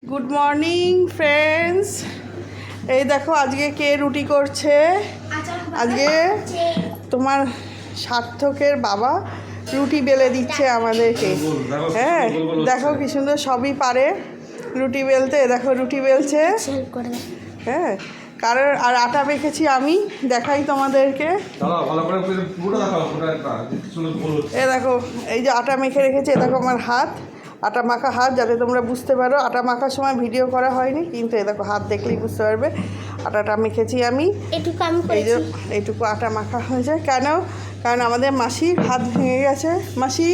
Good morning friends. এই দেখো আজকে কে রুটি করছে। আজকে তোমার সার্থকের বাবা রুটি বেলে দিচ্ছে আমাদেরকে। হ্যাঁ দেখো কি সুন্দর, সবই পারে রুটি বেলতে। দেখো রুটি বেলছে। হ্যাঁ কারণ আর আটা মেখেছি আমি, দেখাই তোমাদেরকে। এ দেখো এই যে আটা মেখে রেখেছি, এ দেখো আমার হাত, আটা মাখা হাত, যাতে তোমরা বুঝতে পারো। আটা মাখার সময় ভিডিও করা হয়নি, কিন্তু এ দেখো হাত দেখলেই বুঝতে পারবে আটাটা মেখেছি আমি। এই যে এইটুকু আটা মাখা হয়েছে কেন? কারণ আমাদের মাসির হাত ভেঙে গেছে। মাসি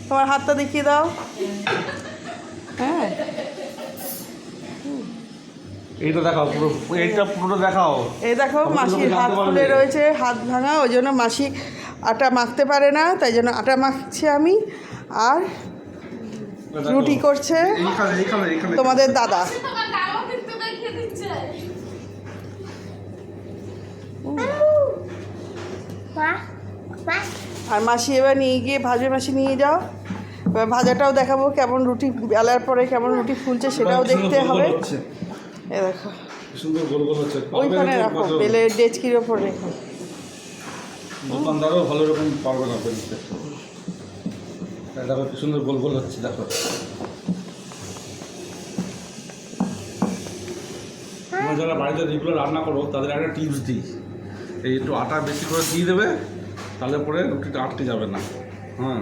তোমার হাতটা দেখিয়ে দাও। হ্যাঁ এইটা দেখাও, পুরো এইটা পুরোটা দেখাও। এই দেখো মাসির হাত ফুলে রয়েছে, হাত ভাঙা, ওই জন্য মাসি আটা মাখতে পারে না, তাই জন্য আটা মাখছি আমি। আর রুটি করছে তোমাদের দাদা। আর মাসি এবার নিয়ে গিয়ে ভাজবে। মাসি নিয়ে যাও, এবার ভাজাটাও দেখাবো কেমন রুটি বেলার পরে কেমন রুটি ফুলছে সেটাও দেখতে হবে। এ দেখো সুন্দর গোল গোল হচ্ছে, ওইখানে রাখো, বেলে ডেচকির ওপর রেখো। দোকানদারও ভালো রকম পারবে না বেলতে। দেখো কি সুন্দর গোল গোল হচ্ছে। দেখো তোমরা যারা বাড়িতে রেগুলার রান্না করো তাদের একটা টিপস দিই, এই একটু আটা বেশি করে দিয়ে দেবে, তাহলে পরে রুটিটা আটকে যাবে না। হ্যাঁ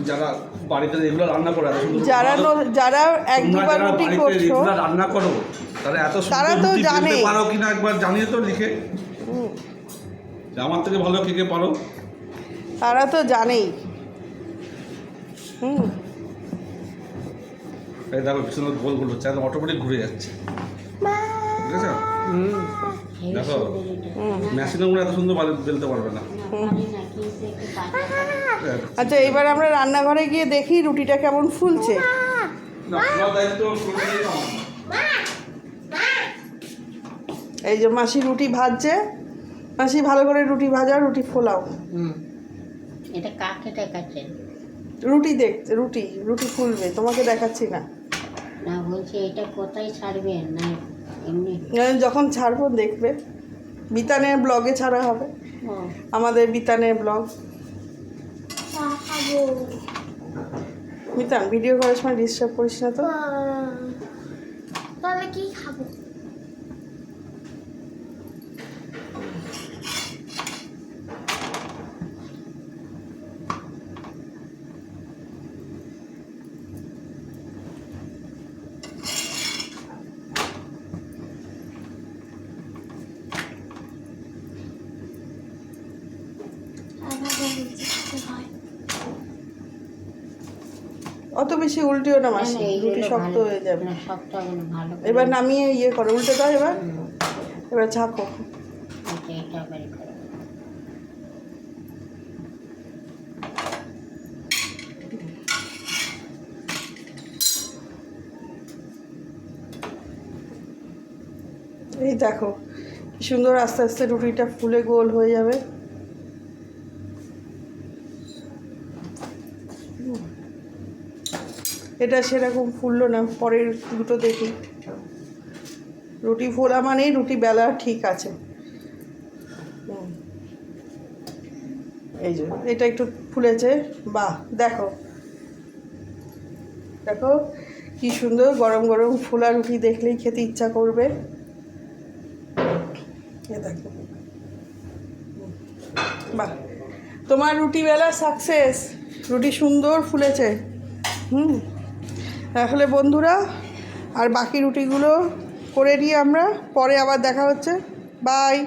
যারা বাড়িতে রেগুলার রান্না করে, যারা এক দুবার রুটি করছো রান্না করো, তারা তো জানে পারো কিনা একবার জানিয়ে তো লিখে, আমার থেকে ভালো কে কে পারো। তারা তো জানেই। এই দেখো কি সুন্দর গোল গোল হচ্ছে, একদম অটোমেটিক ঘুরে যাচ্ছে। ঠিক আছে? দেখো মেশিনে এত সুন্দর বেলতে পারবে না। আচ্ছা এবার আমরা রান্নাঘরে গিয়ে দেখি রুটিটা কেমন ফুলছে। এই যে মাসি রুটি ভাজছে। মাসি ভালো করে রুটি ভাজা, রুটি ফোলাও। এটা কাকে দেখাচ্ছেন? রুটি দেখতে, রুটি রুটি ফুলবে, তোমাকে দেখাচ্ছি না। না বলছি এটা কোথায় ছাড়বেন না এমনি? যখন ছাড়বো দেখবে, বিতানের ব্লগে ছাড়া হবে, ও আমাদের বিতানের ব্লগ। বিতান ভিডিও করার সময় ডিস্টার্ব করিস না তো। তাহলে কি খাবো? অত বেশি উল্টিও না মাসি, রুটি শক্ত হয়ে যাবে। শক্ত হবে না, ভালো করে। এবার নামিয়ে ইয়ে করো, উল্টে দাও। এবার ঝাঁকো। এটা বের করো। এই দেখো কি সুন্দর আস্তে আস্তে রুটিটা ফুলে গোল হয়ে যাবে। এটা সেরকম ফুললো না, পরের দুটো দেখি। রুটি ফোলা মানেই রুটি বেলা ঠিক আছে। এই যে এটা একটু ফুলেছে, বাহ দেখো দেখো কি সুন্দর গরম গরম ফুলা রুটি দেখলেই খেতে ইচ্ছা করবে। এ দেখো বাহ, তোমার রুটি বেলা সাকসেস, রুটি সুন্দর ফুলেছে। তাহলে বন্ধুরা আর বাকি রুটিগুলো করে নিই আমরা, পরে আবার দেখা হচ্ছে। বাই।